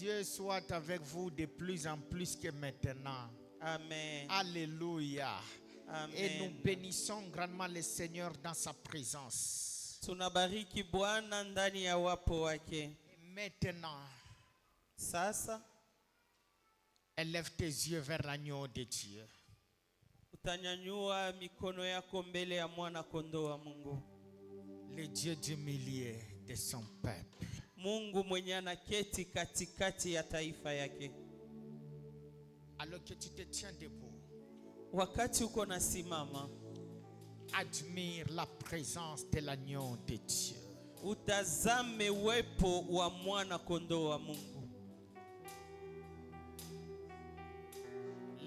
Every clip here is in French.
Dieu soit avec vous de plus en plus que maintenant. Amen. Alléluia. Amen. Et nous bénissons grandement le Seigneur dans sa présence. Tunabariki Bwana ndani ya wapo wake. Et maintenant, Sasa élève tes yeux vers l'agneau de Dieu. utanyanyua mikono yako mbele ya mwana kondoo wa Mungu. Le Dieu du milieu de son peuple. Mungu mwenye anaketi katikati ya taifa yake. Alors que tu te tiens debout, Wakati uko nasimama, admire la présence de l'agneau de Dieu. utazame uwepo wa mwana kondoo wa Mungu.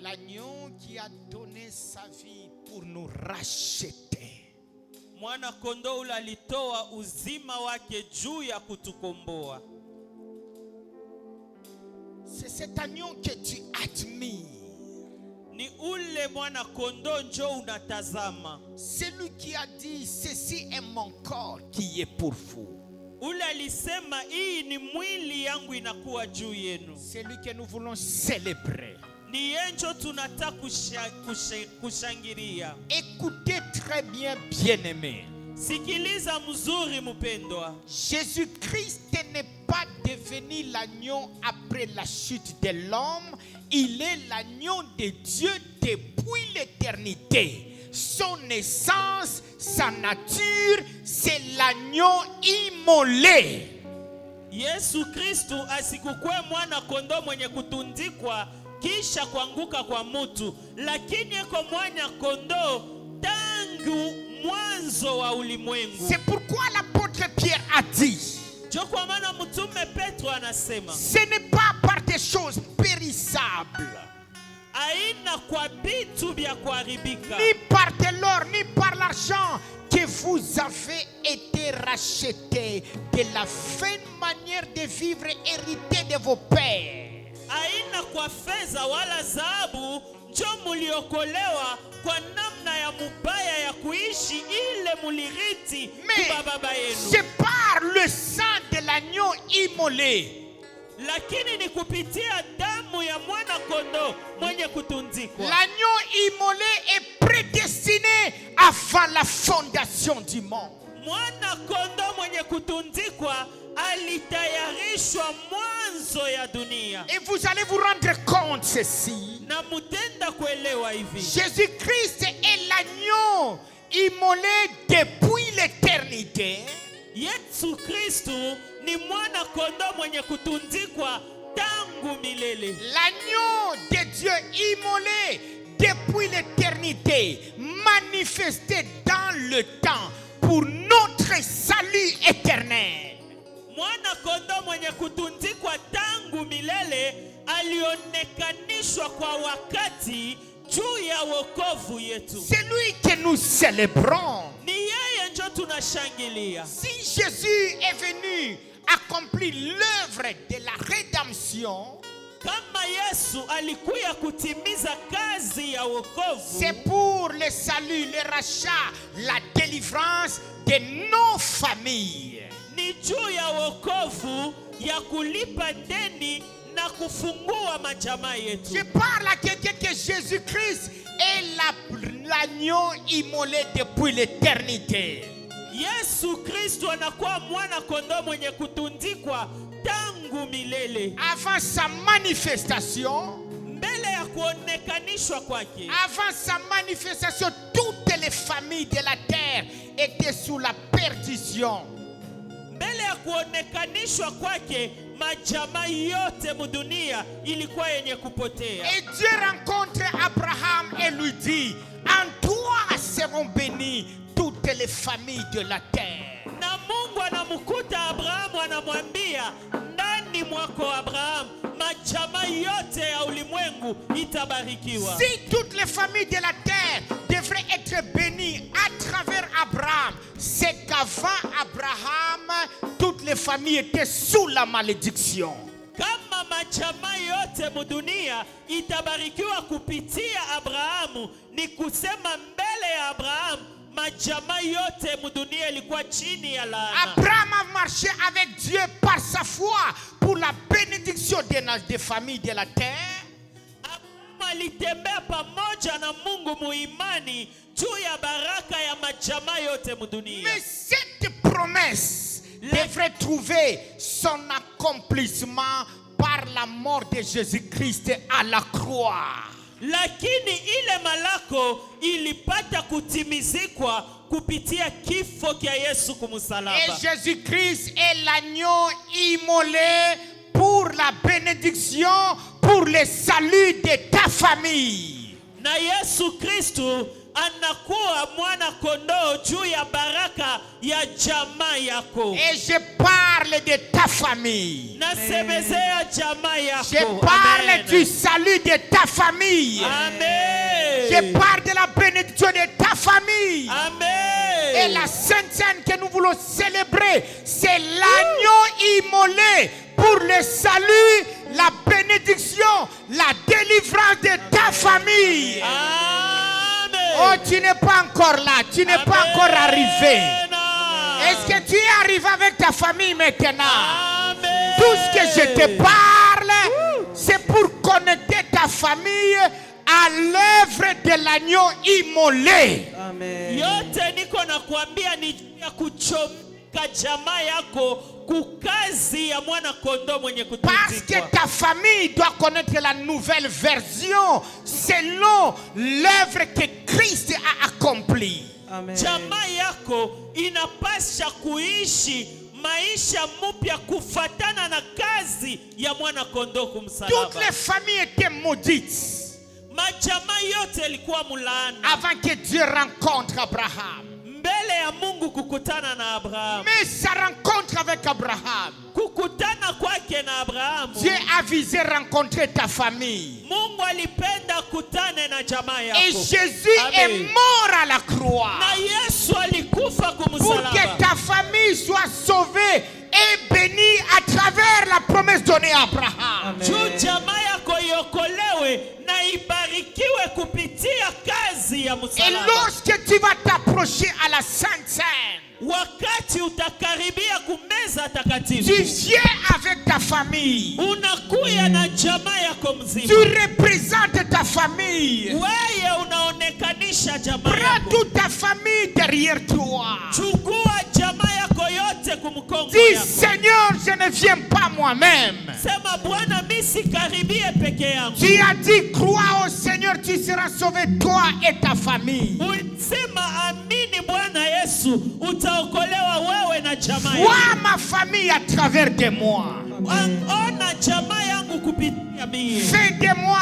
L'agneau qui a donné sa vie pour nous racheter. Mwana kondoo ule alitoa uzima wake juu ya kutukomboa. C'est cet agneau que tu admires. Ni ule mwana kondoo njo unatazama. Celui qui a dit, ceci est mon corps qui est pour vous. Ule alisema hii ni mwili yangu inakuwa juu yenu. Celui que nous voulons célébrer. Ni yenjo tunataka kushangilia. Écoutez très bien, bien-aimés. Sikiliza mzuri mpendwa. Jésus-Christ n'est pas devenu l'agneau après la chute de l'homme. Il est l'agneau de Dieu depuis l'éternité. Son essence, sa nature, c'est l'agneau immolé. Yesu Kristu asikukwe mwana kondoo mwenye kutundikwa kisha kuanguka kwa mutu, lakini eko mwana kondoo tangu mwanzo wa ulimwengu. C'est pourquoi l'apôtre Pierre a dit, Jo kwa maana mtume Petro anasema, ce n'est pas par des choses périssables, aina kwa bitu vya kuharibika, ni par de l'or, ni par l'argent, que vous avez été rachetés de la vaine manière de vivre héritée de vos pères. aina kwa fedha wala dhahabu, njo muliokolewa kwa namna ya mubaya ya kuishi ile muliriti kwa baba yenu. C'est par le sang de l'agneau immolé. Lakini ni kupitia damu ya mwana kondoo mwenye kutundikwa. L'agneau immolé est prédestiné avant la fondation du monde. Mwana kondoo mwenye kutundikwa alitayarishwa mwanzo ya dunia. Et vous allez vous rendre compte ceci. Na mutenda kuelewa hivi. Jésus-Christ est l'agneau immolé depuis l'éternité. Yesu Kristu ni mwana kondoo mwenye kutundikwa tangu milele. L'agneau de Dieu immolé depuis l'éternité, manifesté dans le temps pour notre salut éternel. Mwana kondoo mwenye kutundikwa tangu milele alionekanishwa kwa wakati juu ya wokovu yetu. C'est lui que nous célébrons. Ni yeye njo tunashangilia. Si Jésus est venu accomplir l'œuvre de la rédemption, Kama Yesu alikuya kutimiza kazi ya wokovu, c'est pour le salut, le rachat, la délivrance de nos familles. ni juu ya wokovu ya kulipa deni na kufungua majamaa yetu. Je parle à quelqu'un que Jésus-Christ est l'agneau immolé depuis l'éternité. Yesu Kristo anakuwa mwana kondoo mwenye kutundikwa tangu milele. Avant sa manifestation, Mbele ya kuonekanishwa kwake, avant sa manifestation, toutes les familles de la terre étaient sous la perdition. mbele ya kuonekanishwa kwake, majamaa yote mudunia ilikuwa yenye kupotea. Et Dieu rencontre Abraham et lui dit, en toi seront bénies toutes les familles de la terre. Na Mungu anamukuta Abrahamu, anamwambia ndani mwako Abrahamu majamaa yote ya ulimwengu itabarikiwa. Si toutes les familles de la terre devraient être bénies à travers Abraham, c'est qu'avant Abraham, toutes les familles étaient sous la malédiction. Kama majamaa yote mudunia itabarikiwa kupitia Abrahamu, ni kusema mbele ya Abrahamu majamaa yote mudunia ilikuwa chini ya laana. Abraham a marché avec Dieu par sa foi pour la bénédiction des familles de la terre. Abrahamu alitembea pamoja na Mungu muimani juu ya baraka ya majamaa yote mudunia. Mais cette promesse devrait trouver son accomplissement par la mort de Jésus-Christ à la croix. Lakini ile malako ilipata kutimizikwa kupitia kifo kia Yesu Et kumusalaba. Jésus-Christ est l'agneau immolé pour la bénédiction, pour le salut de ta famille. Na Yesu Kristu anakuwa mwana kondoo juu ya baraka ya jamaa yako. Et je parle de ta famille. Nasemezea jamaa yako. Je parle Amen. du salut de ta famille. Amen. Je parle de la bénédiction de ta famille. Amen. Et la Sainte Seine que nous voulons célébrer, c'est l'agneau immolé pour le salut, la bénédiction, la délivrance de ta famille. Amen. Oh, tu n'es pas encore là, tu n'es pas encore arrivé. Est-ce que tu es arrivé avec ta famille maintenant? Amen. Tout ce que je te parle, c'est pour connecter ta famille à l'œuvre de l'agneau immolé. Amen. Yote niko na kuambia ni ya kuchomeka jamaa yako kukazi ya mwana kondoo mwenye Parce que kutundikwa. ta famille doit connaître la nouvelle version selon l'œuvre que Christ a accomplie. Amen. Jamaa yako inapasha kuishi maisha mpya kufatana na kazi ya mwana kondoo Toutes kumsalaba. les familles étaient maudites Majamaa yote yalikuwa mulaana avant que Dieu rencontre Abraham. mbele ya Mungu kukutana na Abrahamu. Mais sa rencontre avec Abraham, Kukutana kwake na Abrahamu, Dieu a visé rencontrer ta famille. Mungu alipenda kutane na jamaa Et yako. Jésus Amen. est mort à la croix Na Yesu alikufa pour que kumsalaba. ta famille soit sauvée et bénie à travers la promesse donnée à Abraham. Amen. Juu jamaa yako iokolewe na ibarikiwe kupitia kazi ya Et msalaba. lorsque tu vas t'approcher à la Sainte Seine, Wakati utakaribia kumeza tu takatifu, viens avec ta famille. unakuya na jamaa yako Tu mzima. représentes ta famille. Wewe unaonekanisha jamaa Prends yako. toute ta famille derrière toi. Chukua jamaa yako yote kumkongo Dis, yako. Seigneur, je ne viens pas moi-même. Sema Bwana, mimi sikaribie peke yangu. Tu as dit, crois au Seigneur, tu seras sauvé, toi et ta famille. Ulisema amini Bwana Yesu, utaokolewa wewe na jamaa yako. Vois ma famille à travers de moi. Ona jamaa yangu kupitia mimi. Fais de moi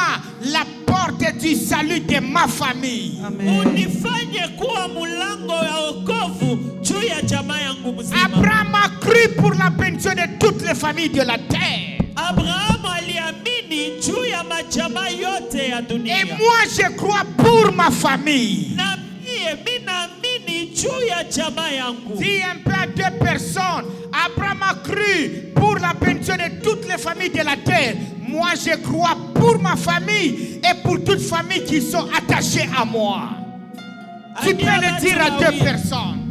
la porte du salut de ma famille. Amen. Unifanye kuwa mulango ya wokovu juu ya jamaa yangu mzima. Abraham a cru pour la bénédiction de toutes les familles de la terre. Abrahamu aliamini juu ya majamaa yote ya Et dunia. moi, je crois pour ma famille. Na mimi naamini juu ya jamaa yangu. Dis un peu à deux personnes. Abraham a cru pour la bénédiction de toutes les familles de la terre. Moi, je crois pour ma famille et pour toutes les familles qui sont attachées à moi. Tu peux le dire à deux personnes.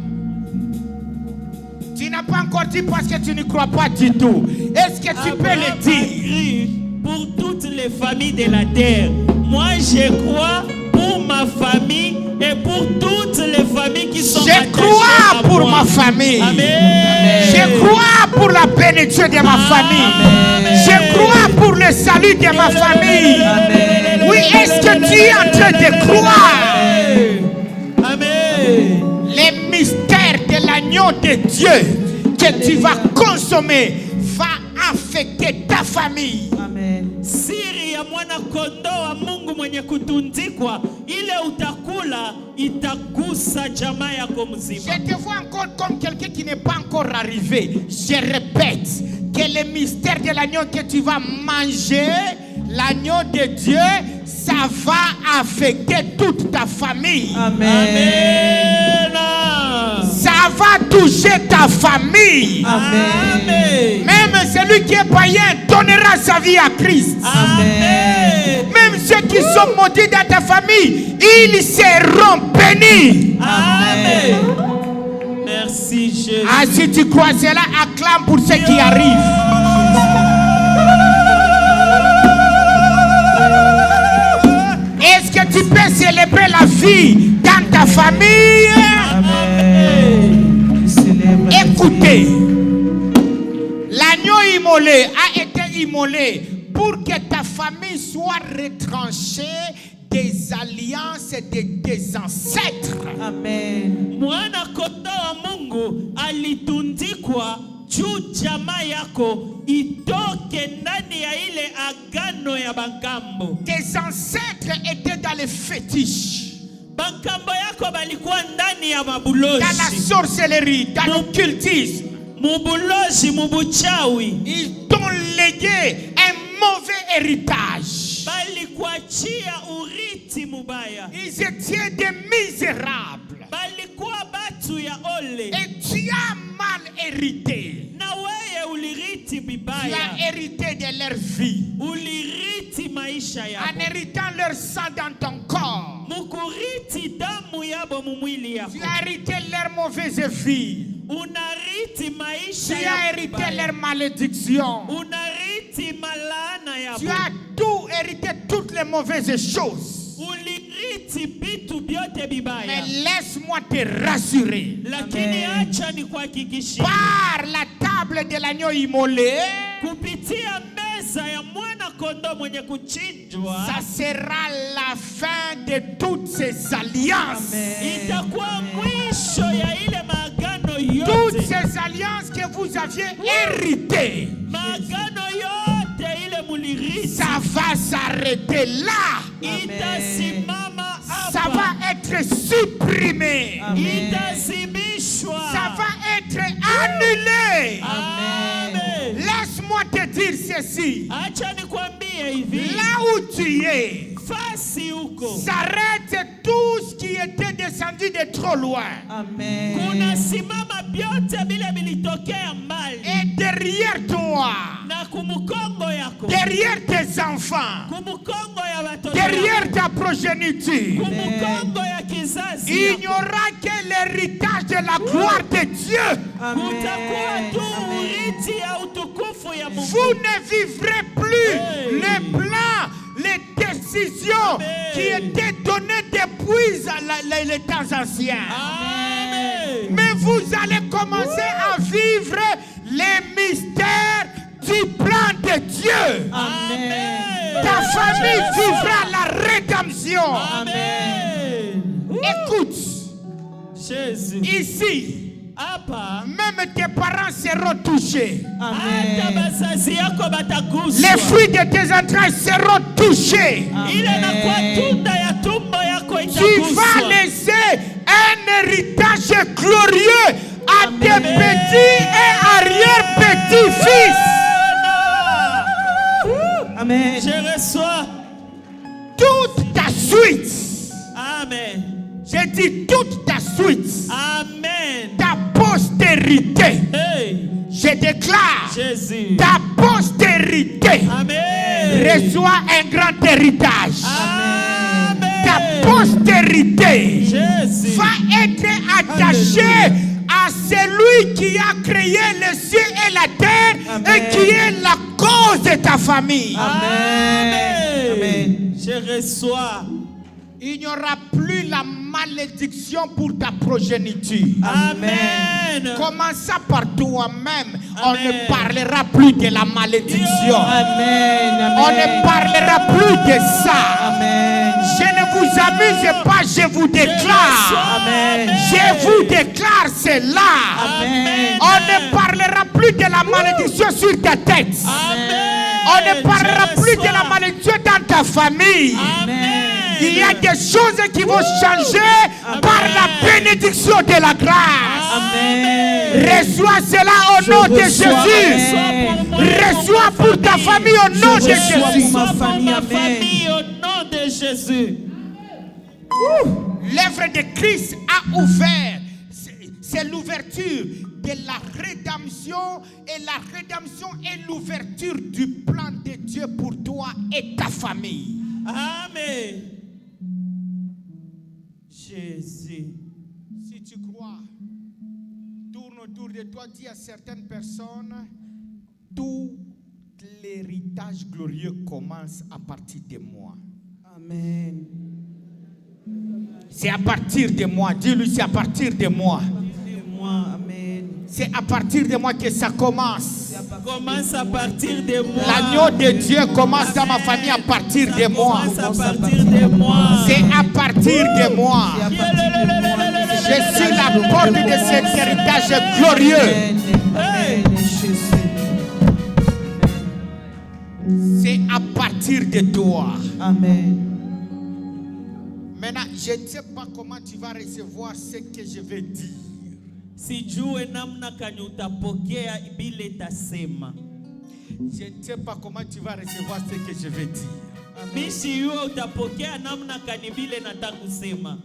Tu n'as pas encore dit parce que tu ne crois pas du tout. Est-ce que tu peux Abraham le a dire? cru pour toutes les familles de la terre. Moi, je crois pour ma famille et pour toutes les familles qui sont attachées Je crois à pour moi. ma famille. Amen. Je crois pour la bénédiction de ma famille. Amen. Je crois pour le salut de ma famille. Amen. Oui, est-ce que tu es en train de croire? Amen. Les mystères de l'agneau de Dieu que tu vas consommer va affecter ta famille. Amen. Siri ya mwana kondoo wa Mungu mwenye kutundikwa, ile utakula itagusa jamaa yako mzima. Je te vois encore comme quelqu'un qui n'est pas encore arrivé. Je répète que les mystères de l'agneau que tu vas manger, l'agneau de Dieu, ça va affecter toute ta famille. Amen. Amen. Ça va toucher ta famille. Amen. Même celui qui est païen donnera sa vie à Christ. Amen. Même ceux qui sont maudits dans ta famille, ils seront bénis. Amen. Merci Jésus. Ah, si tu crois cela, acclame pour ce qui arrive. Est-ce que tu peux célébrer la vie dans ta famille? Écoutez, l'agneau immolé a été immolé pour que ta famille soit retranchée des alliances des ancêtres. Amen. Mwana kondoo wa Mungu alitundikwa juu jamaa yako itoke ndani ya ile agano ya bangambo. Tes ancêtres étaient dans les fétiches, Bangambo yako balikuwa ndani ya mabulozi, dans la sorcellerie, dans l'occultisme. mubulozi, mubuchawi. Ils t'ont légué un mauvais héritage. Balikuachia uriti mubaya. Ils étaient des misérables. Balikuwa batu ya ole. Et tu as mal hérité. Na weye uliriti Tu bibaya. as hérité de leur vie. Uliriti maisha En yabo. héritant leur sang dans ton corps. Mukuriti damu yabo mumwili Tu yako. as hérité leur mauvaise vie. Unariti maisha Tu as yabo hérité bibaya. leur malédiction. Unariti malana Tu yabo. as tout hérité, toutes les mauvaises choses. Uliriti bitu byote Mais bibaya. laisse-moi te rassurer. Lakini Amen. acha nikuhakikishie, Par la table de l'agneau immolé, kupitia meza ya mwana kondoo mwenye kuchinjwa, ça sera la fin de toutes ces alliances. itakuwa mwisho ya ile maagano Toutes yote. ces alliances que vous aviez héritées, Maagano yote ile mulirisi ça va s'arrêter là. itasimama Ça hapa. va être supprimé. Amen. Itazimishwa. Ça va être annulé. Amen. Laisse-moi te dire ceci. Acha nikwambie hivi, Là où tu es, fasi huko s'arrête tout ce qui était descendu de trop loin. Amen. kunasimama vyote vile vilitokea mbali, Et derrière toi, na kumukongo yako, derrière tes enfants, kumukongo ya watoto derrière yako, ta progéniture, kumukongo ya kizazi il yako, n'y aura que l'héritage de la gloire de Dieu. kutakuwa tu Amen. uriti ya utukufu ya Mungu. Vous ne vivrez plus Hey. les plans, les décisions Amen. qui étaient données depuis les temps anciens. Amen. Mais vous allez commencer à vivre les mystères du plan de Dieu. Amen. Ta famille vivra la rédemption. Amen. Écoute, Jésus. ici, Hapa même tes parents seront touchés. hata Amen. bazazi yako bataguswa. Les fruits de tes entrailles seront touchés. Ile na kwa tunda ya tumbo yako Tu vas itaguswa. laisser un héritage glorieux à tes petits et arrière-petits-fils. Amen. Je reçois. Toute ta suite. Amen. Je dis toute ta suite. Amen. Ta postérité. Hey, Je déclare. Jésus. Ta postérité Amen. reçoit un grand héritage. Amen. Ta postérité Jésus. va être attachée à celui qui a créé le ciel et la terre et Amen. qui est la cause de ta famille. Amen. Amen. Je reçois. Il n'y aura plus la malédiction pour ta progéniture. Amen. Commençant par toi-même, on Amen. ne parlera plus de la malédiction. Amen. On ne parlera plus de ça. Amen. Je ne vous amuse pas, je vous déclare. Amen. Je vous déclare cela. Amen. On ne parlera plus de la malédiction sur ta tête. Amen. On ne parlera Je plus de reçois. la malédiction dans ta famille. Amen. Il y a des choses qui vont changer par la bénédiction de la grâce. Amen. Reçois cela au nom de reçois. Jésus. Amen. Reçois pour ta famille au nom de reçois Jésus. pour ma Pour famille. ma Amen. famille au nom de Jésus. L'œuvre de Christ a ouvert. C'est l'ouverture de la rédemption. Et la rédemption est l'ouverture du plan de Dieu pour toi et ta famille. Amen. Jésus. Si tu crois, autour de toi, dis à certaines personnes, tout l'héritage glorieux commence à partir de moi. Amen. C'est à partir de moi. Dis-lui, c'est à partir de moi. Et moi, amen. C'est à partir de moi que ça commence. Commence à partir de moi. L'agneau de Dieu commence dans ma famille à partir de moi. Commence à partir de moi. C'est à partir de moi. C'est à partir de moi. Je suis la porte de cet héritage glorieux. Amen. Jésus. C'est à partir de toi. Amen. Maintenant, je ne sais pas comment tu vas recevoir ce que je vais dire. Sijue namna kani utapokea bile tasema. Je ne sais pas comment tu vas recevoir ce que je vais dire. Mishi yue utapokea namna kani bile natakusema.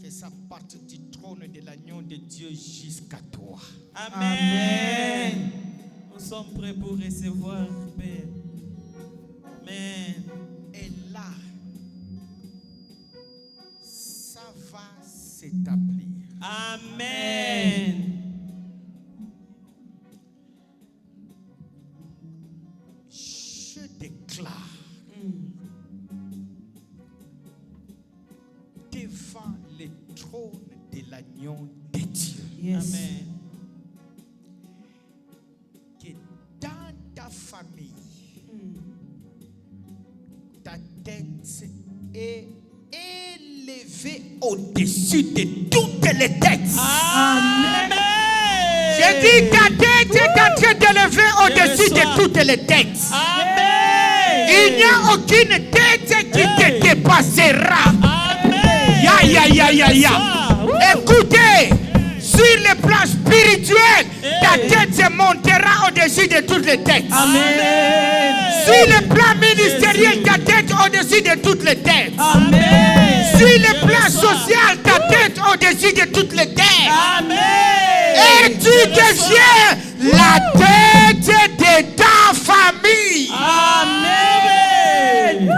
Que ça parte du trône de l'agneau de Dieu jusqu'à toi. Amen. Nous sommes prêts pour recevoir, Père. Amen. Et là, ça va s'établir. Amen. Je déclare devant le trône de l'agneau de Dieu Yes. Amen. que dans ta famille, ta tête est élevée au-dessus de toutes les têtes. Amen. J'ai dit ta tête est en train d'élever au-dessus de toutes les têtes. Amen. Il n'y a aucune tête qui te dépassera. Amen. Ya, ya, ya, ya, ya. Écoutez, sur le plan spirituel, ta tête se montera au-dessus de toutes les têtes. Amen. Sur le plan ministériel, ta tête au-dessus de toutes les têtes. Amen. Sur le plan social, ta tête au-dessus de toutes les têtes. Amen. Et tu deviens la tête de ta famille. Amen.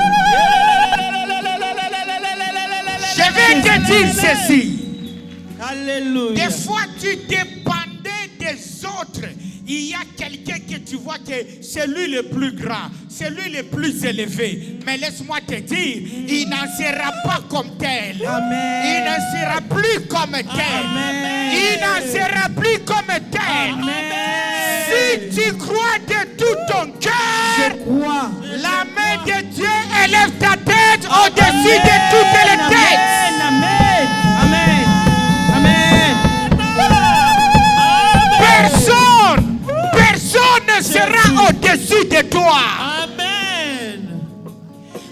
Je vais te dire ceci. Alléluia. Des fois, tu dépendais des autres. Il y a quelqu'un que tu vois que c'est lui le plus grand, c'est lui le plus élevé. Mais laisse-moi te dire, il n'en sera pas comme tel. Amen. Il ne sera plus comme tel. Amen. Il n'en sera plus comme tel. Si tu crois de tout ton Je cœur, crois. la main de Dieu élève ta tête au-dessus de toutes les têtes. Amen. Amen. Amen. Personne ne sera au-dessus de toi. Amen.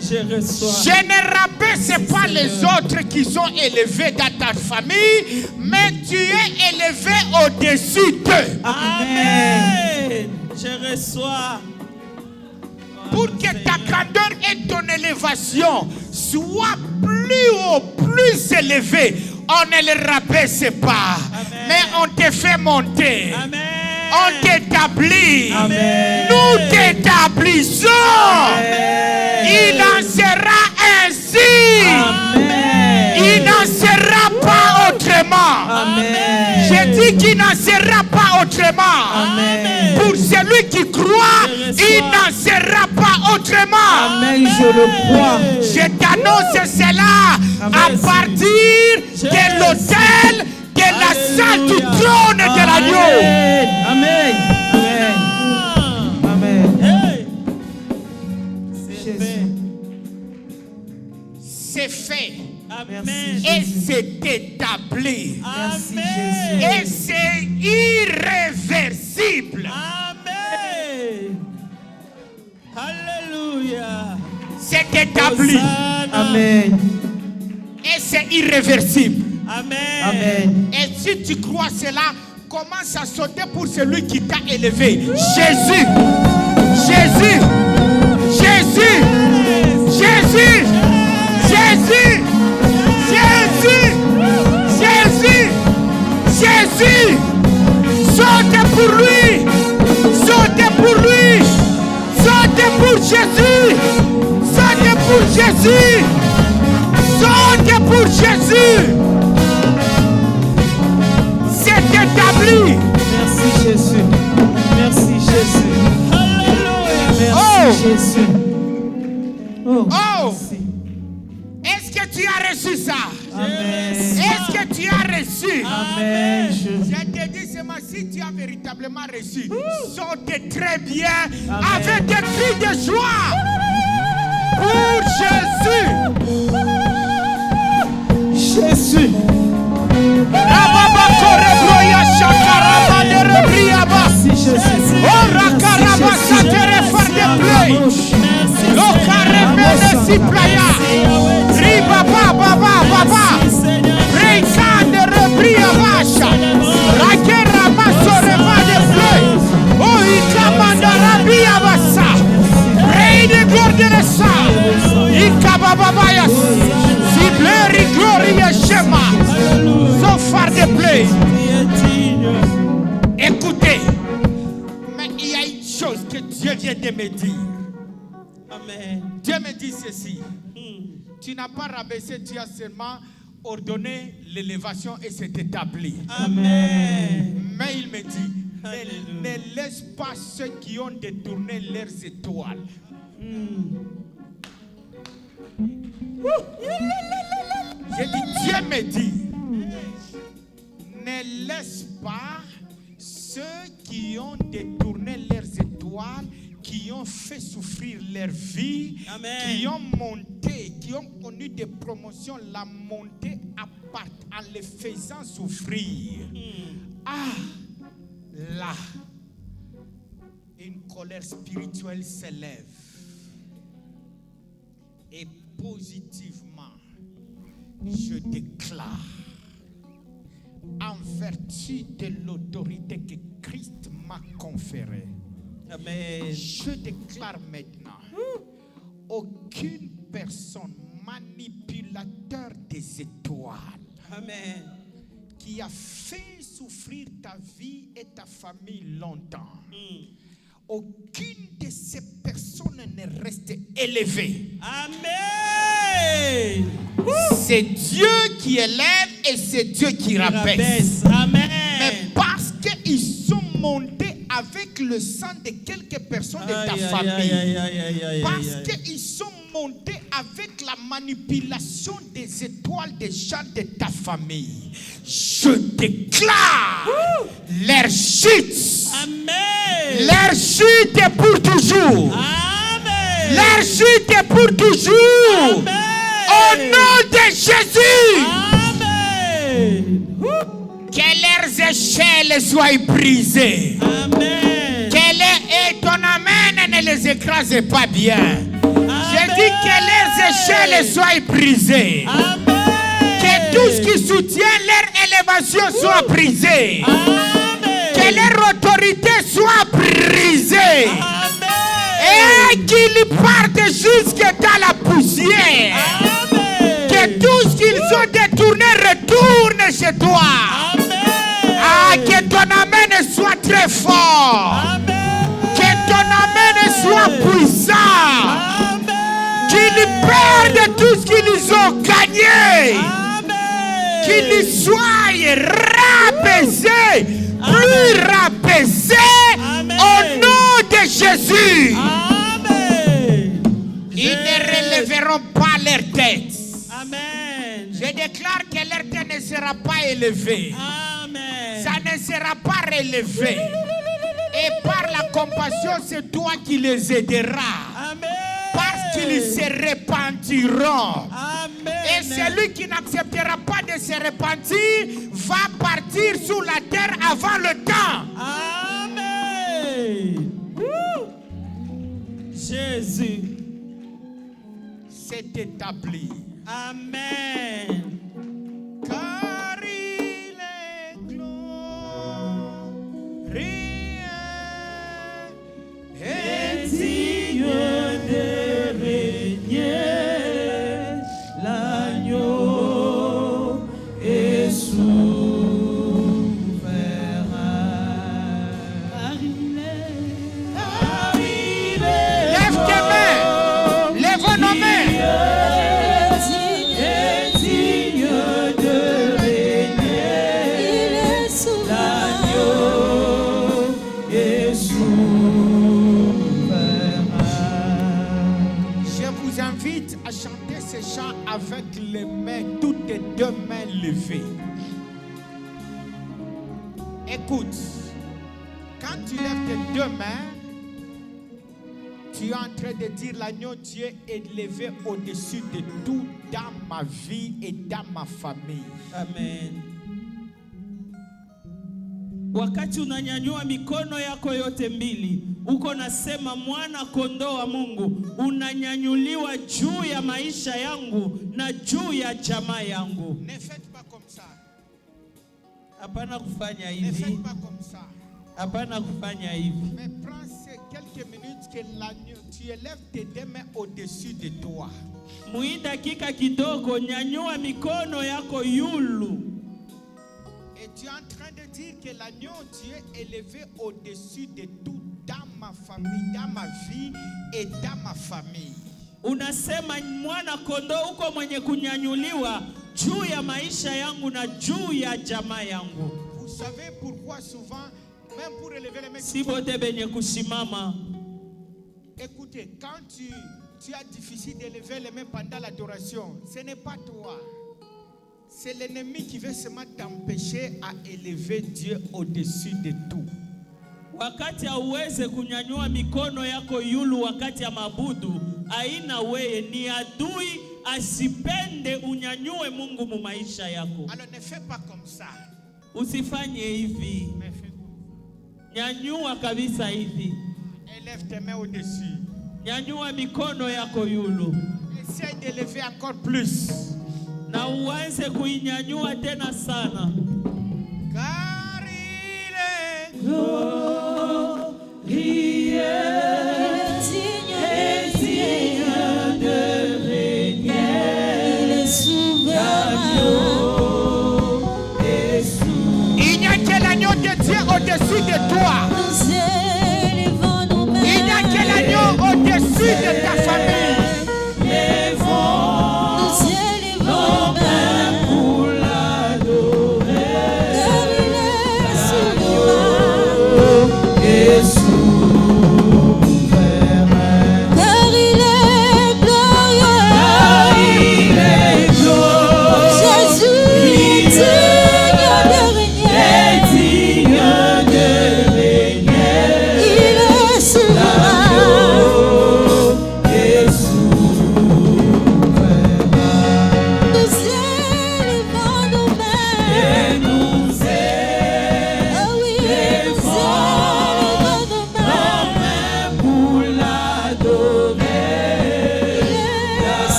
Je reçois. Je ne rabaisse pas les autres qui sont élevés dans ta famille, mais tu es élevé au-dessus d'eux. Amen. Je reçois. Pour que ta grandeur et ton élévation soient plus haut, plus élevées, on ne les rabaisse pas, Amen. mais on te fait monter. Amen. On t'établit. Amen. Nous t'établissons. Amen. Il en sera ainsi. Amen. Il n'en sera pas autrement. Amen. Je dis qu'il n'en sera pas autrement. Amen. Pour celui qui croit, il n'en sera pas autrement. Amen. Je le crois. Je t'annonce cela à Amen. partir de l'autel de la salle du trône de l'agneau. Amen. Amen. Amen. Hey. C'est fait. C'est fait. Amen. Merci. Et c'est établi. Merci, Amen. Jésus. Et c'est irréversible. Amen. Alléluia. C'est établi. Hosanna. Amen. Et c'est irréversible. Amen. Amen. Et si tu crois cela, commence à sauter pour celui qui t'a élevé. Jésus. Jésus. Jésus. Jésus. Jésus. Jésus. Jésus. Jésus. Sautez pour lui. Sautez pour lui. Sautez pour Jésus. Sautez pour Jésus. Sautez pour pour Jésus. C'est établi. Merci Jésus. Merci Jésus. Alléluia. Merci Jésus. Oh. Oh. Merci. Est-ce que tu as reçu ça? Amen. Est-ce que tu as reçu? Amen. Je te dis seulement si tu as véritablement reçu, saute très bien Amen. avec des cris de joie pour Jésus. Jésus. Merci Jésus. Oh, rakaraba satere farde play. Lo karemene si playa. Riba baba baba. Reikande rebria basha. Rakera masore vade play. Oh, ikamanda rabia basa. Rei de glorde sa. Ikababa yas. Si glory glory shema. So far de play. Écoutez, mais il y a une chose que Dieu vient de me dire. Amen. Dieu me dit ceci. Tu n'as pas rabaissé, tu as seulement ordonné l'élévation et c'est établi. Amen. Mais il me dit, Alléluia. ne laisse pas ceux qui ont détourné leurs étoiles. J'ai dit, Dieu me dit, ne laisse pas ceux qui ont détourné leurs étoiles, qui ont fait souffrir leur vie, Amen. qui ont monté, qui ont connu des promotions, la montée en les faisant souffrir. Ah, là, une colère spirituelle s'élève. Et positivement, je déclare, en vertu de l'autorité que Christ m'a conférée, Amen. je déclare maintenant, aucune personne manipulateur des étoiles Amen. qui a fait souffrir ta vie et ta famille longtemps, aucune de ces personnes n'est restée élevée. Amen. C'est Dieu qui élève et c'est Dieu qui rabaisse. Amen. Mais parce qu'ils sont montés avec le sang de quelques personnes de ta famille, parce qu'ils sont montés avec la manipulation des étoiles des gens de ta famille, je déclare leur chute. Amen. Leur chute est pour toujours. Amen. Leur chute est pour toujours. Amen. Au nom de Jésus. Amen. Que leurs échelles soient brisées. Amen. Et ton amen ne les écrase pas bien. J'ai dit que leurs échelles soient brisées. Amen. Que tout ce qui soutient leur élévation soit brisé. Amen. Que leur autorité soit brisée. Amen. Et qu'ils partent jusque dans la poussière. Amen. Que tout ce qu'ils ont détourné retourne chez toi. Amen. Ah, que ton amen soit très fort. Amen. Que ton amen soit puissant. Amen. Qu'ils perdent tout ce qu'ils ont gagné. Amen. Qu'ils soient rabaissés, plus rabaissés Amen. au nom de Jésus. Amen. Ils ne relèveront pas leur tête. Amen. Je déclare que leur tête ne sera pas élevée. Amen. Ça ne sera pas relevé. Et par la compassion, c'est toi qui les aideras. Amen. Parce qu'ils se repentiront. Amen. Et celui qui n'acceptera pas de se repentir va partir sur la terre avant le temps. Amen. Jésus. C'est établi. Amen. Car il est glorieux et Dieu de régner, l'agneau est souverain. Car il est, lève tes mains, lève nos mains. et chants avec les mains, toutes tes deux mains levées. Écoute, quand tu lèves tes deux mains, tu es en train de dire l'agneau Dieu est élevé au-dessus de tout dans ma vie et dans ma famille. Amen. Wakati unanyanyua mikono yako yote mbili, uko nasema mwana kondoo wa Mungu, unanyanyuliwa juu ya maisha yangu na juu ya jamaa yangu. Ne faites pas comme ça. Hapana kufanya Ne hivi. faites pas comme ça. Hapana kufanya hivi. Mais prends ces quelques minutes que l'agneau, tu élèves tes deux mains au-dessus de toi. Mui dakika kidogo, nyanyua mikono yako yulu. Et tu es en train de dire que l'agneau Dieu est élevé au-dessus de tout dans ma famille, dans ma vie et dans ma famille. Unasema mwana kondoo uko mwenye kunyanyuliwa juu ya maisha yangu na juu ya jamaa yangu. Vous savez pourquoi souvent, même pour élever les mains, Si bote benye kusimama. écoutez, quand tu as difficile d'élever les mains pendant l'adoration, ce n'est pas toi. C'est l'ennemi qui veut seulement t'empêcher à élever Dieu au-dessus de tout. Wakati hauweze kunyanyua mikono yako yulu wakati ya mabudu, aina weye ni adui asipende unyanyue Mungu mu maisha yako. Alors ne fais pas comme ça. Usifanye hivi. Mais fais. Nyanyua kabisa hivi. Élève tes mains au-dessus. Nyanyua mikono yako yulu. Essaye d'élever encore plus. Na uanze kuinyanyua tena sana. Car il est il n'y a que l'agneau de Dieu au-dessus de toi. Il n'y a que l'agneau au-dessus de ta famille.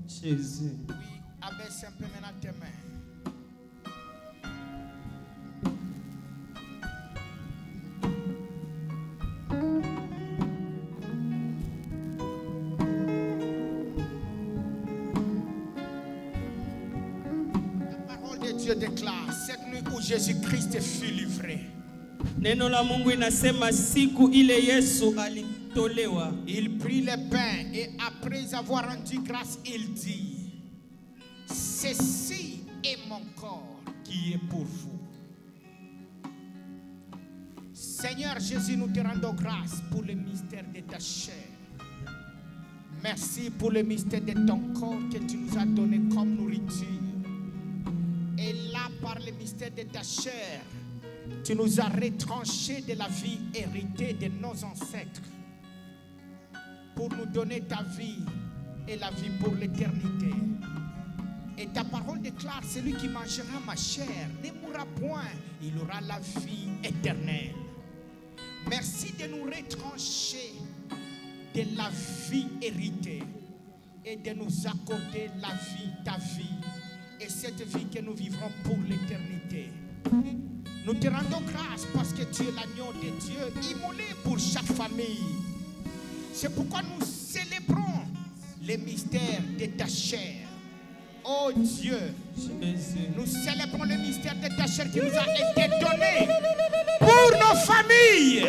Jésus. Oui, abaisse un peu maintenant tes mains. La parole de Dieu déclare cette nuit où Jésus-Christ fut livré. Neno la Mungu inasema siku ile Yesu alitolewa. Il prit le pain et après avoir rendu grâce, il dit: ceci est mon corps qui est pour vous. Seigneur Jésus, nous te rendons grâce pour le mystère de ta chair. Merci pour le mystère de ton corps que tu nous as donné comme nourriture. Et là, par le mystère de ta chair, tu nous as retranchés de la vie héritée de nos ancêtres pour nous donner ta vie et la vie pour l'éternité. Et ta parole déclare: celui qui mangera ma chair ne mourra point, il aura la vie éternelle. Merci de nous retrancher de la vie héritée et de nous accorder la vie, ta vie, et cette vie que nous vivrons pour l'éternité. Nous te rendons grâce parce que tu es l'agneau de Dieu immolé pour chaque famille. C'est pourquoi nous célébrons les mystères de ta chair. Oh Dieu, Jésus. nous célébrons le mystère de ta chair qui nous a été donné pour nos familles,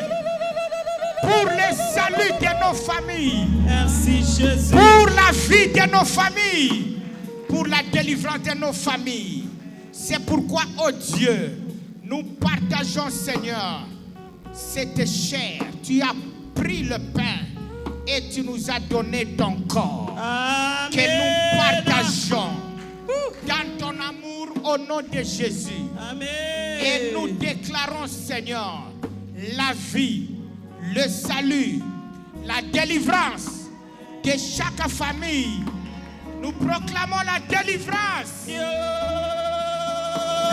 pour le salut de nos familles, Merci Jésus. pour la vie de nos familles, pour la délivrance de nos familles. C'est pourquoi, oh Dieu, nous partageons, Seigneur, cette chair, tu as pris le pain et tu nous as donné ton corps. Amen. Que nous partageons dans ton amour au nom de Jésus. Amen. Et nous déclarons, Seigneur, la vie, le salut, la délivrance de chaque famille. Nous proclamons la délivrance,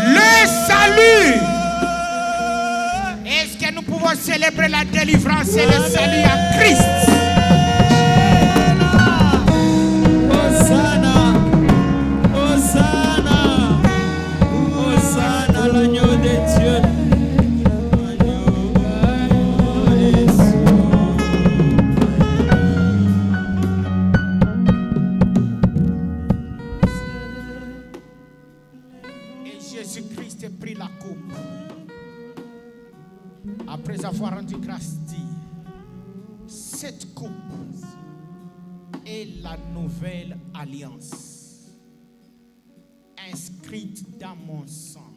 le salut. Est-ce que nous pouvons célébrer la délivrance et le salut en Christ? Hosanna, Hosanna, Hosanna, l'agneau de Dieu. Jésus-Christ prit la coupe. Après avoir rendu grâce, dit: cette coupe est la nouvelle alliance, inscrite dans mon sang.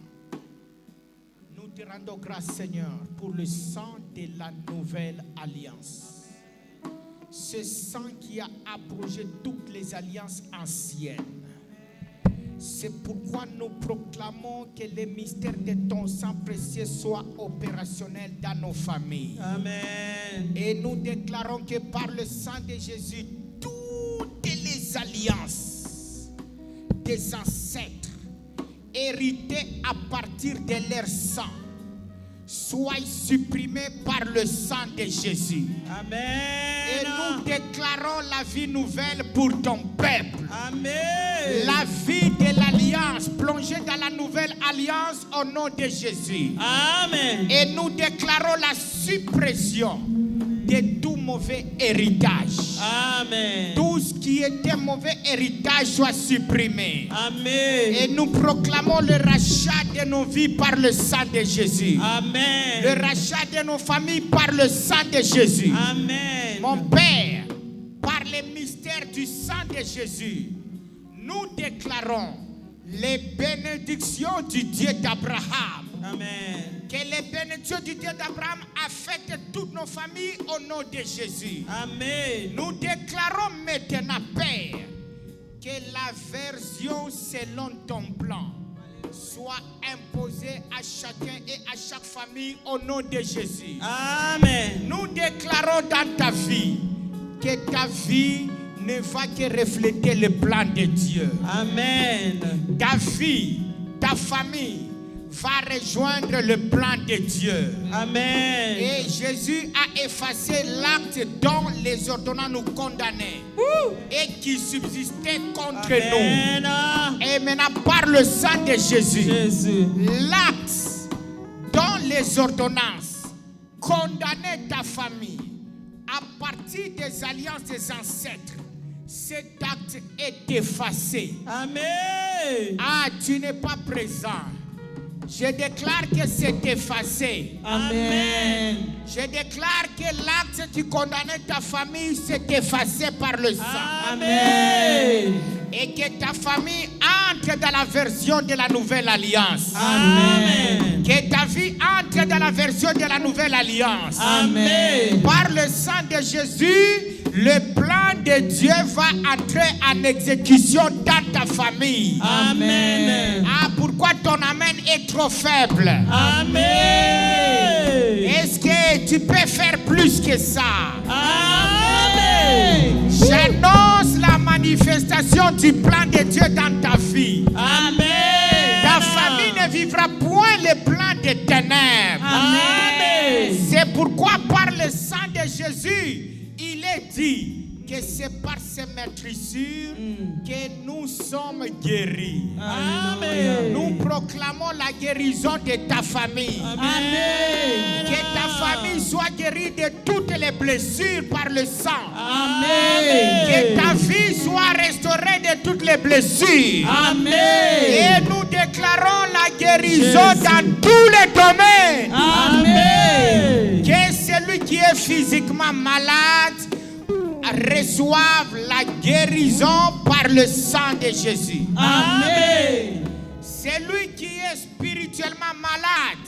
Nous te rendons grâce, Seigneur, pour le sang de la nouvelle alliance. Ce sang qui a abrogé toutes les alliances anciennes. C'est pourquoi nous proclamons que les mystères de ton sang précieux soient opérationnels dans nos familles. Amen. Et nous déclarons que par le sang de Jésus, toutes les alliances des ancêtres héritées à partir de leur sang soient supprimées par le sang de Jésus. Amen. Et nous déclarons la vie nouvelle pour ton peuple. Amen. La vie de l'alliance, plongée dans la nouvelle alliance au nom de Jésus. Amen. Et nous déclarons la suppression de tout mauvais héritage. Amen. Tout ce qui était mauvais héritage soit supprimé. Amen. Et nous proclamons le rachat de nos vies par le sang de Jésus. Amen. Le rachat de nos familles par le sang de Jésus. Amen. Mon Père, par les mystères du sang de Jésus, nous déclarons les bénédictions du Dieu d'Abraham. Amen. Que les bénédictions du Dieu d'Abraham affectent toutes nos familles au nom de Jésus. Amen. Nous déclarons maintenant, Père, que la version selon ton plan soit imposée à chacun et à chaque famille au nom de Jésus. Amen. Nous déclarons dans ta vie que ta vie ne va que refléter le plan de Dieu. Amen. Ta vie, ta famille va rejoindre le plan de Dieu. Amen. Et Jésus a effacé l'acte dont les ordonnants nous condamnaient et qui subsistait contre Amen. nous. Et maintenant, par le sang de Jésus, l'acte dont les ordonnances condamnaient ta famille à partir des alliances des ancêtres, cet acte est effacé. Amen. Ah, tu n'es pas présent. Je déclare que c'est effacé. Amen. Je déclare que l'acte qui condamnait ta famille s'est effacé par le sang. Amen. Et que ta famille entre dans la version de la nouvelle alliance. Amen. Que ta vie entre dans la version de la nouvelle alliance. Amen. Par le sang de Jésus, le plan de Dieu va entrer en exécution dans ta famille. Amen. Ah, pourquoi ton amen est trop faible? Amen. Est-ce que tu peux faire plus que ça? Amen. J'annonce la manifestation du plan de Dieu dans ta vie. Amen. Ta famille ne vivra point le plan des ténèbres. Amen. C'est pourquoi par le sang de Jésus, il est dit que c'est par ces maîtrissures que nous sommes guéris. Amen. Nous proclamons la guérison de ta famille. Amen. Que ta famille soit guérie de toutes les blessures par le sang. Amen. Que ta vie soit restaurée de toutes les blessures. Amen. Et nous déclarons la guérison dans tous les domaines. Amen. Que celui qui est physiquement malade reçoive la guérison par le sang de Jésus. Amen. Celui qui est spirituellement malade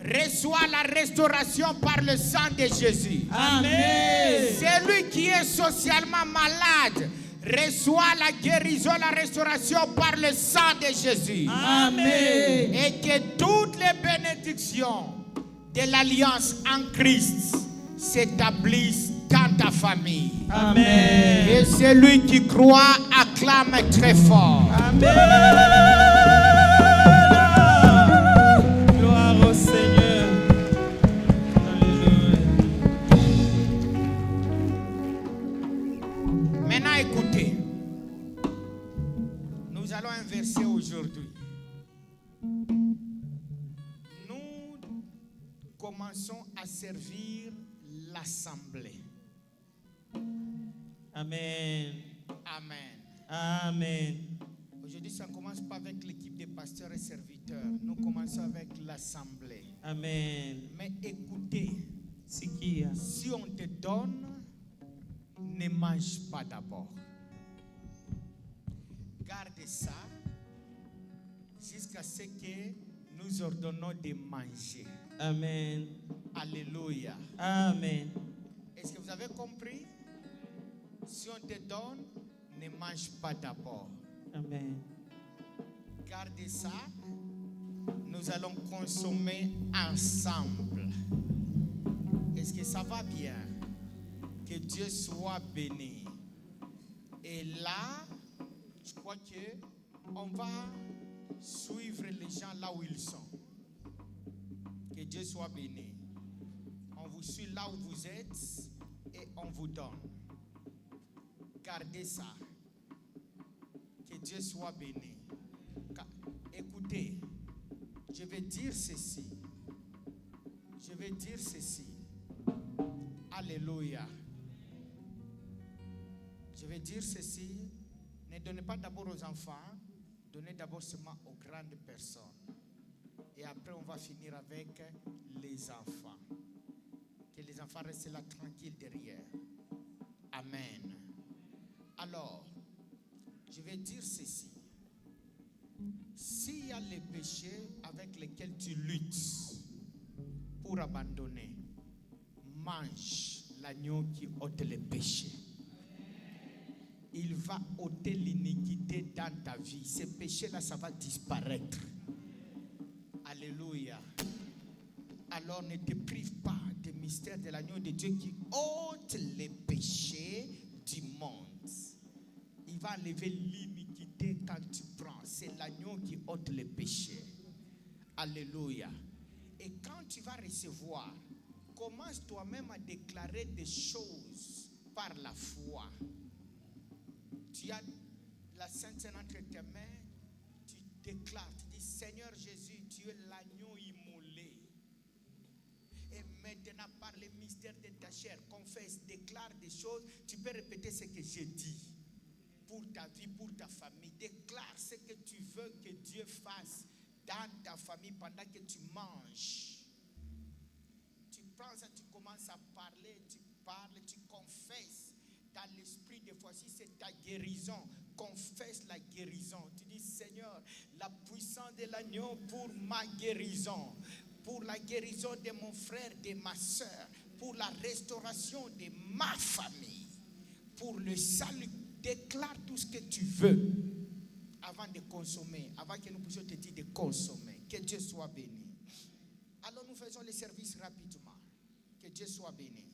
reçoit la restauration par le sang de Jésus. Amen. Celui qui est socialement malade reçoit la guérison, la restauration par le sang de Jésus. Amen. Et que toutes les bénédictions de l'alliance en Christ s'établissent dans ta famille. Amen. Et celui qui croit acclame très fort. Gloire au Seigneur. Alléluia. Maintenant, écoutez. Nous allons inverser aujourd'hui. Nous commençons à servir l'assemblée. Amen. Amen. Amen. Aujourd'hui, ça ne commence pas avec l'équipe des pasteurs et serviteurs. Nous commençons avec l'assemblée. Amen. Mais écoutez, Sikia. si on te donne, ne mange pas d'abord. Garde ça jusqu'à ce que nous ordonnons de manger. Amen. Alléluia. Amen. Est-ce que vous avez compris? Si on te donne, ne mange pas d'abord. Amen. Gardez ça. Nous allons consommer ensemble. Est-ce que ça va bien? Que Dieu soit béni. Et là, je crois que on va suivre les gens là où ils sont. Que Dieu soit béni. On vous suit là où vous êtes et on vous donne. Gardez ça. Que Dieu soit béni. Écoutez, je vais dire ceci. Je vais dire ceci. Alléluia. Je vais dire ceci. Ne donnez pas d'abord aux enfants. Donnez d'abord seulement aux grandes personnes. Et après, on va finir avec les enfants. Que les enfants restent là tranquilles derrière. Amen. Alors, je vais dire ceci. S'il y a les péchés avec lesquels tu luttes pour abandonner, mange l'agneau qui ôte les péchés. Il va ôter l'iniquité dans ta vie. Ces péchés-là, ça va disparaître. Alléluia. Alors ne te prive pas des mystères de l'agneau de Dieu qui ôte les péchés du monde. Il va enlever l'iniquité quand tu prends. C'est l'agneau qui ôte les péchés. Alléluia. Et quand tu vas recevoir, commence toi-même à déclarer des choses par la foi. Tu as la Sainte Seine entre tes mains, tu déclares, tu dis Seigneur Jésus, tu es l'agneau immolé. Et maintenant, par les mystères de ta chair, confesse, déclare des choses. Tu peux répéter ce que j'ai dit pour ta vie, pour ta famille. Déclare ce que tu veux que Dieu fasse dans ta famille pendant que tu manges. Tu prends ça, tu commences à parler, tu parles, tu confesses. Dans l'esprit de foi, si c'est ta guérison, confesse la guérison. Tu dis Seigneur, la puissance de l'agneau pour ma guérison, pour la guérison de mon frère, de ma soeur, pour la restauration de ma famille, pour le salut. Déclare tout ce que tu veux avant de consommer, avant que nous puissions te dire de consommer. Que Dieu soit béni. Alors nous faisons les services rapidement. Que Dieu soit béni.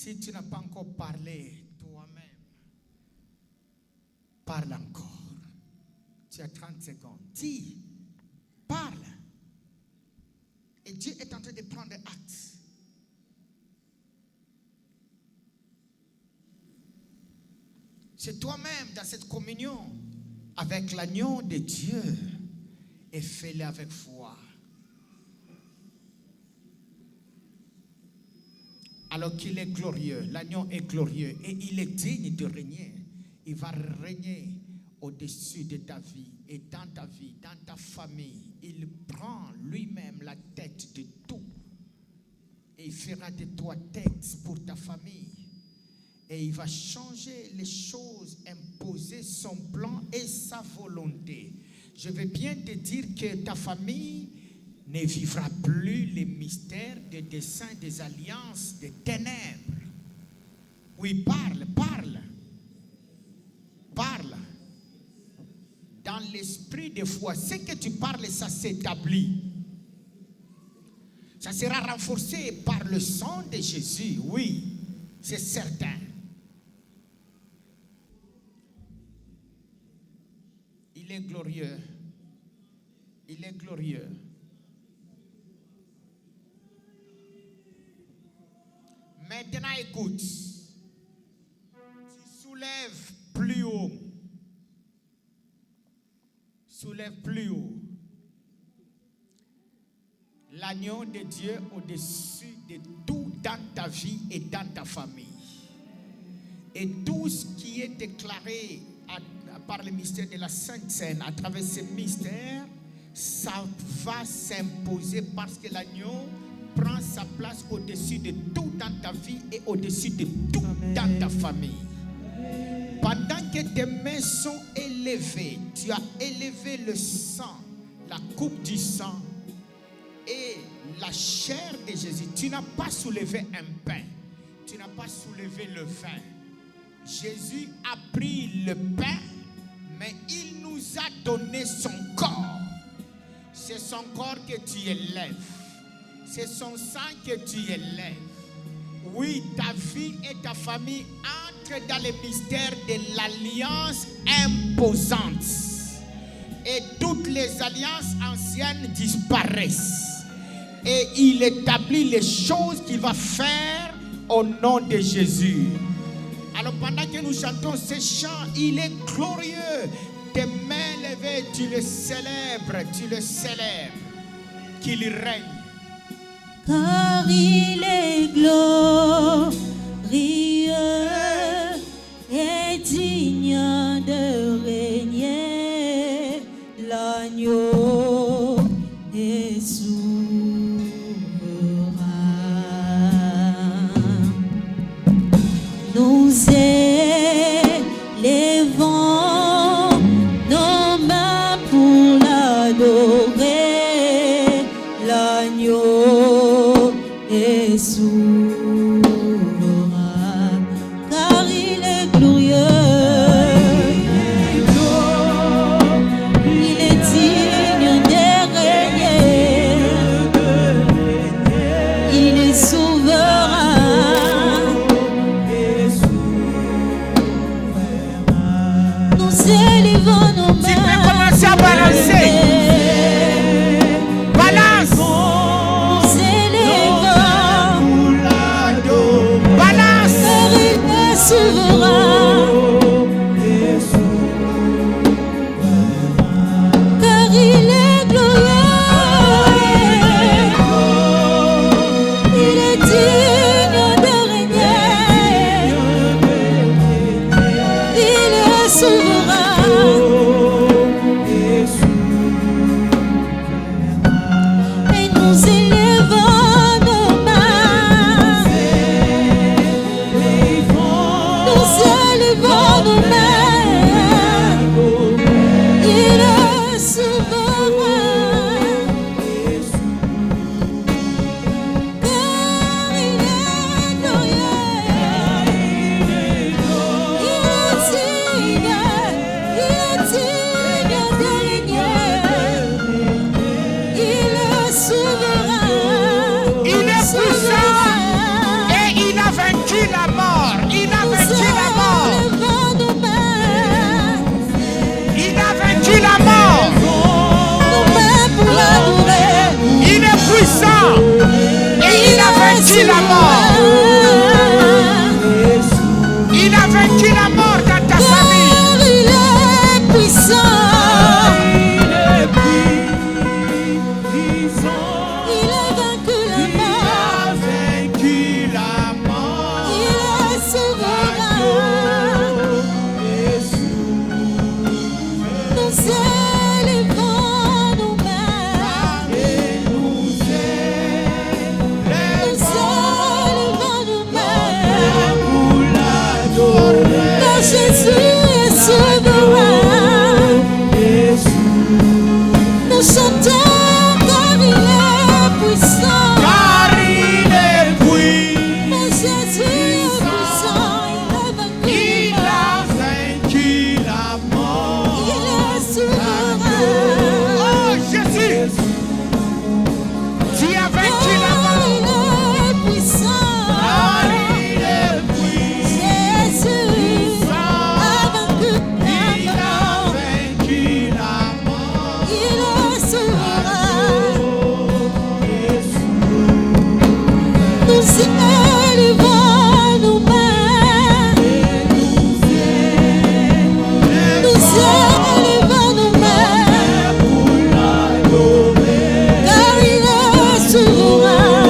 Si tu n'as pas encore parlé toi-même, parle encore. Tu as 30 secondes. Dis, parle. Et Dieu est en train de prendre acte. C'est toi-même dans cette communion avec l'agneau de Dieu et fais-le avec foi. Alors qu'il est glorieux, l'agneau est glorieux et il est digne de régner. Il va régner au-dessus de ta vie et dans ta vie, dans ta famille. Il prend lui-même la tête de tout et il fera de toi tête pour ta famille. Et il va changer les choses, imposer son plan et sa volonté. Je veux bien te dire que ta famille ne vivra plus les mystères des desseins, des alliances, des ténèbres. Oui, parle, parle. Parle. Dans l'esprit de foi, ce que tu parles, ça s'établit. Ça sera renforcé par le sang de Jésus, oui, c'est certain. Il est glorieux. Il est glorieux. Maintenant, écoute. Tu soulèves plus haut. Soulève plus haut. L'agneau de Dieu au-dessus de tout dans ta vie et dans ta famille. Et tout ce qui est déclaré par le mystère de la Sainte Seine, à travers ce mystère, ça va s'imposer parce que l'agneau prend sa place au-dessus de tout dans ta vie et au-dessus de tout dans ta famille. Pendant que tes mains sont élevées, tu as élevé le sang, la coupe du sang et la chair de Jésus. Tu n'as pas soulevé un pain, tu n'as pas soulevé le vin. Jésus a pris le pain, mais il nous a donné son corps. C'est son corps que tu élèves. C'est son sang que tu élèves. Oui, ta vie et ta famille entrent dans le mystère de l'alliance imposante. Et toutes les alliances anciennes disparaissent. Et il établit les choses qu'il va faire au nom de Jésus. Alors pendant que nous chantons ces chants, il est glorieux. Tes mains levées, tu le célèbres, qu'il règne. Car il est glorieux et digne de régner, l'agneau est souverain. Nous élevons nos mains pour l'adorer, l'agneau est souverain, car il est glorieux, il est digne de régner, il est souverain. Nous élevons nos mains. Tu peux commencer à balancer. Balance. Nous élevons vaincu la mort. Il a vaincu la mort dans ta famille. Il est puissant. Il est puissant. Il a vaincu la Il mort. a vaincu la mort. Il est souverain. Nous élevons nos mains. Nous élevons nos mains. Car Jésus est souverain. Nous chantons car il est puissant. Car il est puissant. Mon Jésus est puissant. Il a vaincu Il la a mort. vaincu la mort. Il est souverain. Oh Jésus, tu as vaincu la mort. Il est puissant. Car il est puissant. Jésus a vaincu Il la a mort. vaincu la mort. Il est souverain. Nous élevons nos mains. Nous élevons nos mains. Car il est souverain.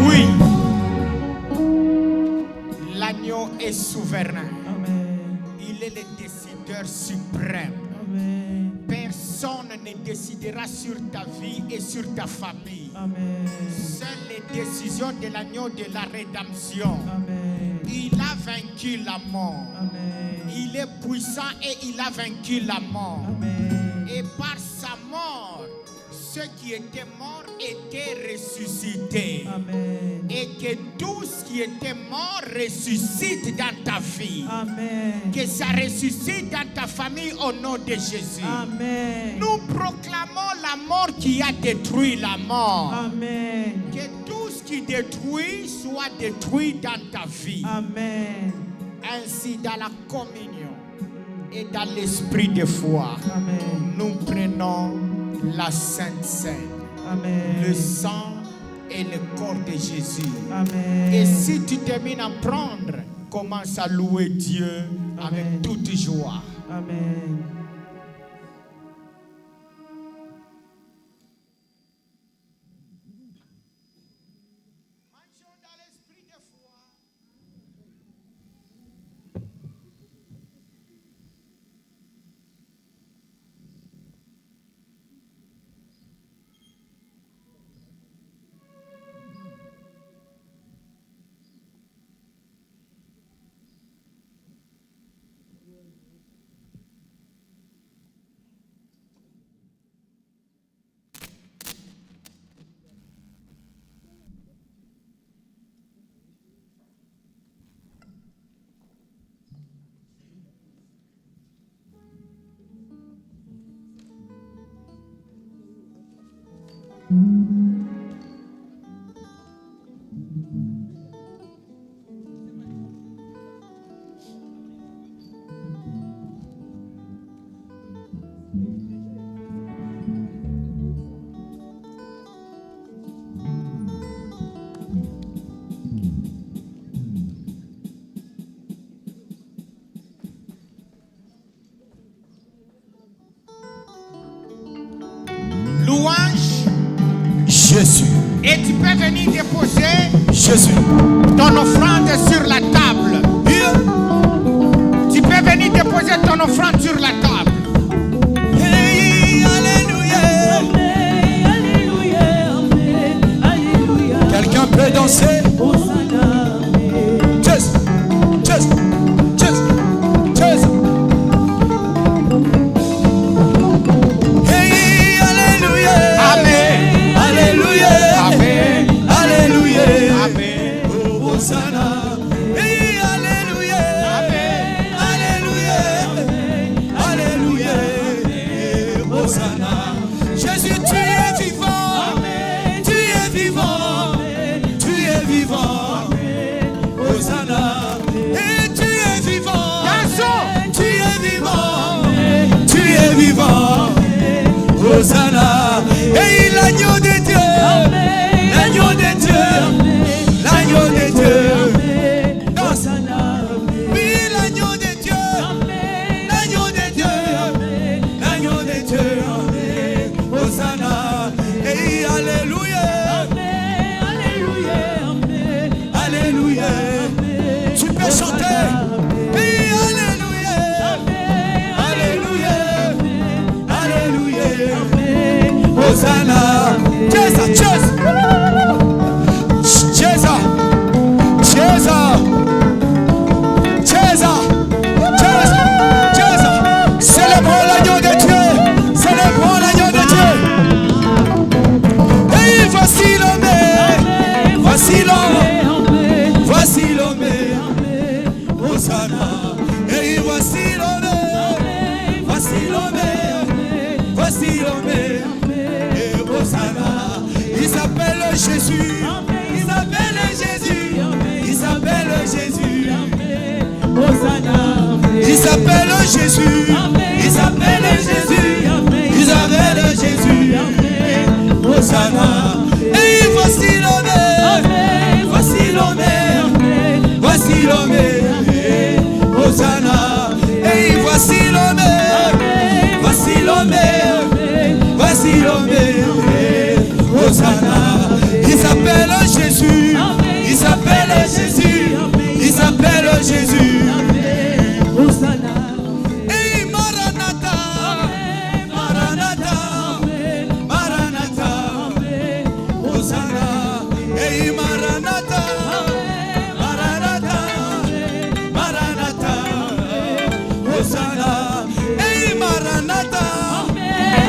Oui, l'agneau est souverain. Amen. Il est le décideur suprême. Amen. Personne ne décidera sur ta vie et sur ta famille. Amen. Seules les décisions de l'agneau de la rédemption. Amen. Il a vaincu la mort. Amen. Il est puissant et il a vaincu la mort. Amen. Et par sa mort, ceux qui étaient morts étaient ressuscités. Amen. Et que tous qui étaient morts ressuscitent dans ta vie. Amen. Que ça ressuscite dans ta famille au nom de Jésus. Amen. Nous proclamons la mort qui a détruit la mort. Amen. Que tout ce qui détruit soit détruit dans ta vie. Amen. Ainsi, dans la communion et dans l'esprit de foi, Amen. nous prenons la Sainte Seine, Amen. le sang et le corps de Jésus. Amen. Et si tu termines à prendre, commence à louer Dieu avec Amen. toute joie. Amen. Marchons dans l'esprit de foi. Louange. Jésus, Et tu peux venir déposer Jésus, ton offrande sur la table. Tu peux venir déposer ton offrande sur la table. hey, alléluia. Quelqu'un peut danser? Jésus, Jésus, Jésus, Jésus. Hey, alléluia. Amen. Alléluia. Amen. Alléluia. Amen. Oh, Hosanna. Hey, alléluia. Amen. Alléluia. Hosanna. Et l'agneau de Dieu, l'agneau de Dieu, l'agneau de Dieu. Hosanna. Oui, l'agneau de Dieu, l'agneau de Dieu, l'agneau de Dieu. Hosanna. Et alléluia. Alléluia. Tu peux chanter. Et alléluia. Alléluia. Alléluia. Hosanna. Jesus, Jesus. Jesus. Jesus. Jesus. Jesus. Jesus. Célébrons l'agneau de Dieu. Célébrons l'agneau de Dieu. Et voici l'homme. Voici l'homme. Voici l'homme. Hosanna. Et voici l'homme. Voici l'homme. Voici l'homme. Et Hosanna. Il s'appelle Jésus. Il s'appelle Jésus. Il s'appelle Jésus. Hosanna. Il s'appelle Jésus. Il s'appelle Jésus. Il s'appelle Jésus. Hosanna. Et voici l'homme. Voici l'homme. Voici l'homme. Hosanna. Et voici l'homme. Voici l'homme. Voici l'homme. Hosanna. Il s'appelle Jésus. Il s'appelle Jésus. Il s'appelle Jésus. Hosanna. Et Maranatha. Maranatha. Maranatha. Hosanna. Et Maranatha. Maranatha. Maranatha. Hosanna. Et Maranatha.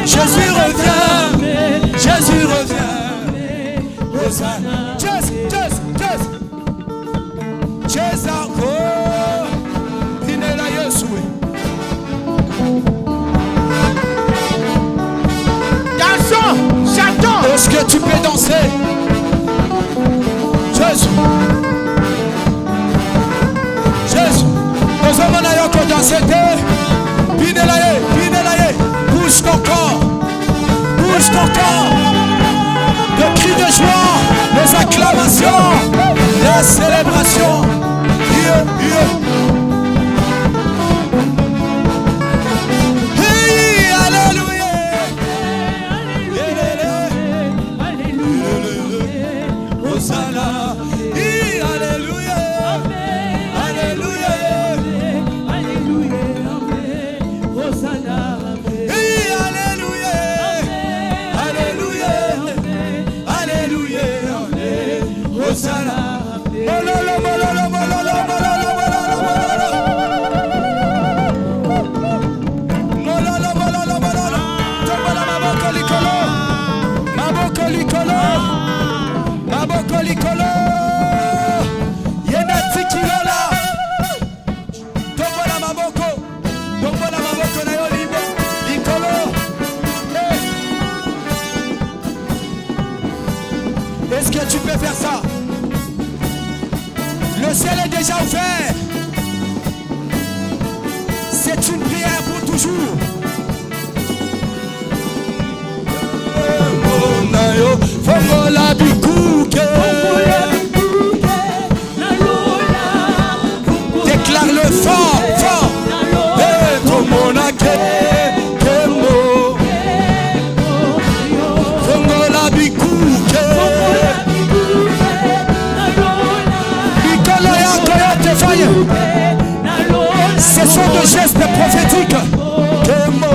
Jésus revient. Jésus revient. Hosanna. Jésus, Jésus, Jésus. Jésus. Oh. Pinela Yeshua. Garçon, j'attends. Est-ce que tu peux danser? Jésus. Jésus. Nous avons encore dansé. Pinelaye, Pinelaye. Bouge ton corps. Bouge ton corps. Le cri de joie, les acclamations, la célébration. Yeah, yeah. Hey, alléluia. Hosanna. Hey, alléluia. Alléluia. Hey, alléluia. Alléluia. Alléluia. Hosanna. Mololo, mololo, mololo, mololo, mololo, mololo. Mololo, mololo, mololo. Tombola maboko likolo. Maboko likolo. Maboko likolo. Yena tikilola. Tombola maboko. Tombola maboko na yo libe. Likolo. Est-ce que tu peux faire ça? Le ciel est déjà ouvert. C'est une prière pour toujours. Fongola bikuke. Déclare-le fort, fort. Et tomonake kemo. Fongola bikuke. Bikolo yako yote fanya. Ce sont des gestes prophétiques. Kemo.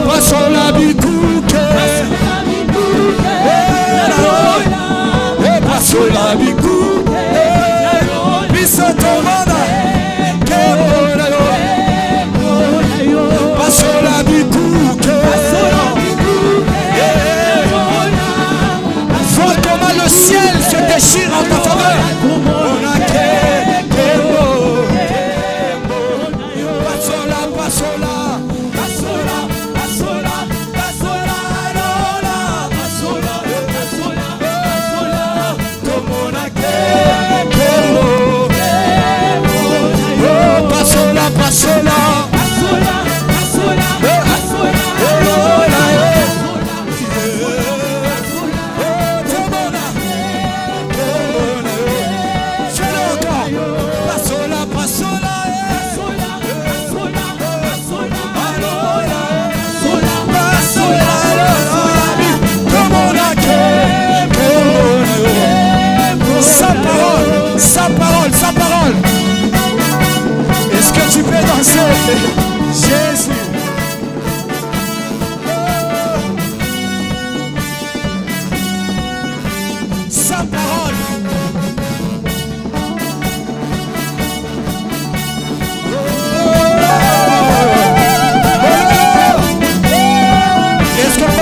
Pasola bikuke. Pasola bikuke. Bisotomana. Kemo. Pasola bikuke. Vois comment le ciel se déchire en ta faveur. Pasola, pasola, pasola, pasola, pasola, lola, pasola, pasola, pasola, como na que,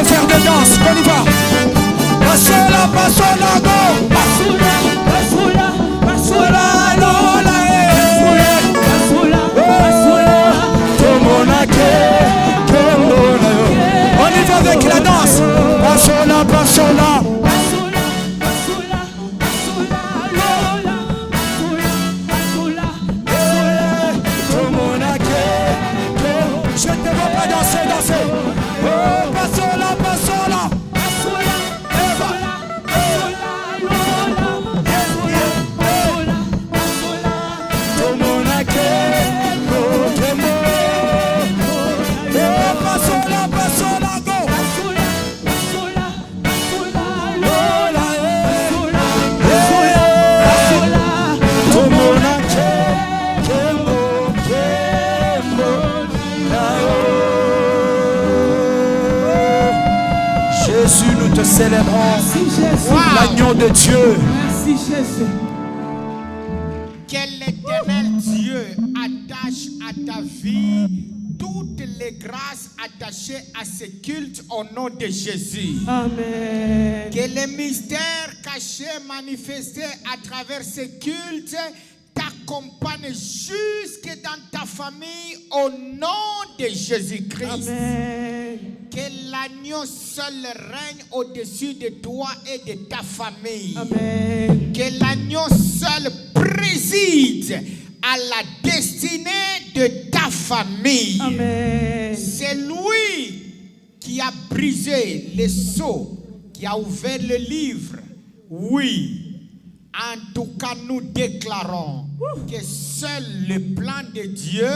faire des danses. On y va. Pasola, pasola, go. Basula, basula, basula, Lola, basula, basula. On y va avec la danse. Pasola, pasola. Basula, basula, basula, lola, basula, basula, basula. Je ne te vois pas danser, danser. Oh, pasola, pasola. Basula, basula, basula, lola, basula, basula, basula. Pasola, pasola, go. Basula, basula, basula, lola, basula, basula, Jésus, nous te célébrons. Merci Jésus. Wow. L'agneau de Dieu. Merci Jésus. Que l'Éternel Dieu attache à ta vie toutes les grâces attachées à ce culte au nom de Jésus. Amen. Que les mystères cachés manifestés à travers ce culte t'accompagnent jusque dans ta famille au nom de Jésus-Christ. Amen. Que l'agneau seul règne au-dessus de toi et de ta famille. Amen. Que l'agneau seul préside à la destinée de ta famille. Amen. C'est lui qui a brisé les sceaux, qui a ouvert le livre. Oui. En tout cas, nous déclarons que seul le plan de Dieu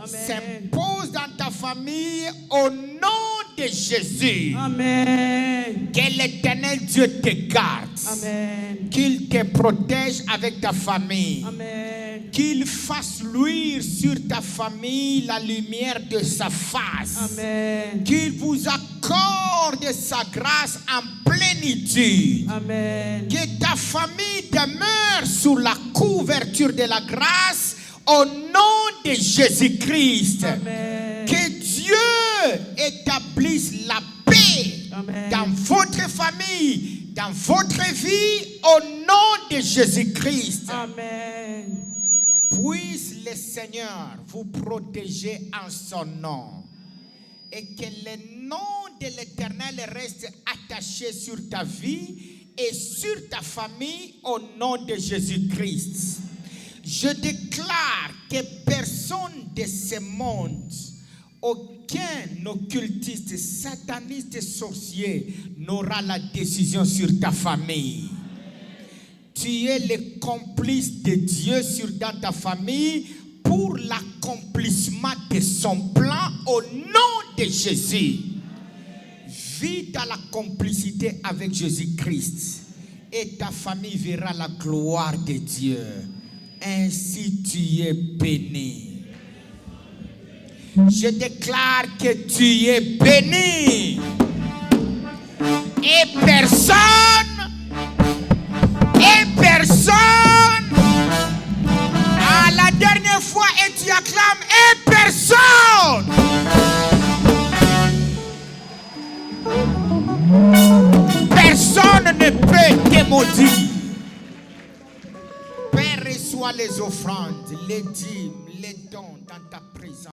s'impose dans ta famille au nom de Jésus. Amen. Que l'Éternel Dieu te garde. Amen. Qu'il te protège avec ta famille. Amen. Qu'il fasse luire sur ta famille la lumière de sa face. Amen. Qu'il vous accorde sa grâce en plénitude. Amen. Que ta famille demeure sous la couverture de la grâce au nom de Jésus-Christ. Amen. Que Dieu établisse la paix Amen. dans votre famille, dans votre vie, au nom de Jésus-Christ. Amen. Puisse le Seigneur vous protéger en son nom. Et que le nom de l'Éternel reste attaché sur ta vie et sur ta famille au nom de Jésus-Christ. Je déclare que personne de ce monde, aucun occultiste, sataniste, sorcier n'aura la décision sur ta famille. Tu es le complice de Dieu dans ta famille pour l'accomplissement de son plan au nom de Jésus. Vis dans la complicité avec Jésus-Christ et ta famille verra la gloire de Dieu. Ainsi tu es béni. Je déclare que tu es béni. Et personne, à la dernière fois, et tu acclames, et personne. Personne ne peut te maudire. Père, reçois les offrandes, les dîmes, les dons dans ta présence.